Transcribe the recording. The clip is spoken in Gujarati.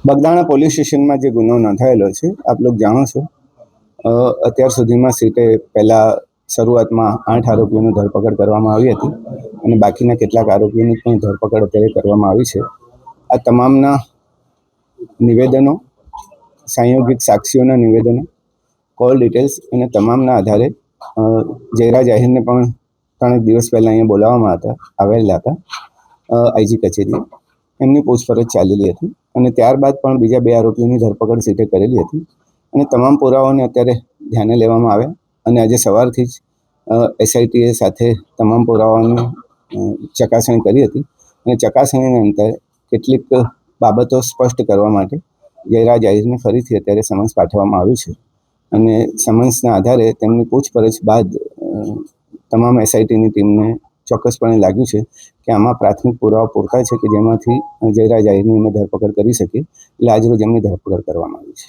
બગદાણા પોલીસ સ્ટેશનમાં જે ગુનો નોંધાયેલો છે આપ લોકો જાણો છો, અત્યાર સુધીમાં સીટે પહેલાં શરૂઆતમાં 8 આરોપીઓની ધરપકડ કરવામાં આવી હતી અને બાકીના કેટલાક આરોપીઓની પણ ધરપકડ અત્યારે કરવામાં આવી છે. આ તમામના નિવેદનો, સંયોગિત સાક્ષીઓના નિવેદનો, કોલ ડિટેલ્સ અને તમામના આધારે જયરાજ આહિરને પણ 3 દિવસ પહેલાં અહીંયા બોલાવવામાં આવેલા હતા આઈજી કચેરીએ. એમની પૂછપરછ ચાલેલી હતી અને ત્યારબાદ પણ બીજા 2 આરોપીઓની ધરપકડ સીટે કરેલી હતી અને તમામ પુરાવાઓને અત્યારે ધ્યાને લેવામાં આવ્યા અને આજે સવારથી જ એસઆઈટીએ સાથે તમામ પુરાવાઓની ચકાસણી કરી હતી અને ચકાસણીના અંતે કેટલીક બાબતો સ્પષ્ટ કરવા માટે જયરાજ આહિરને ફરીથી અત્યારે સમન્સ પાઠવવામાં આવ્યું છે અને સમન્સના આધારે તેમની પૂછપરછ બાદ તમામ એસઆઈટીની ટીમને ચોક્કસપણે લાગ્યું છે કે આમાં પ્રાથમિક પુરાવા પૂરતા છે કે જેમાંથી જયરાજ આહિરની અમે ધરપકડ કરી શકીએ. એટલે આજરોજ એમની ધરપકડ કરવામાં આવી છે.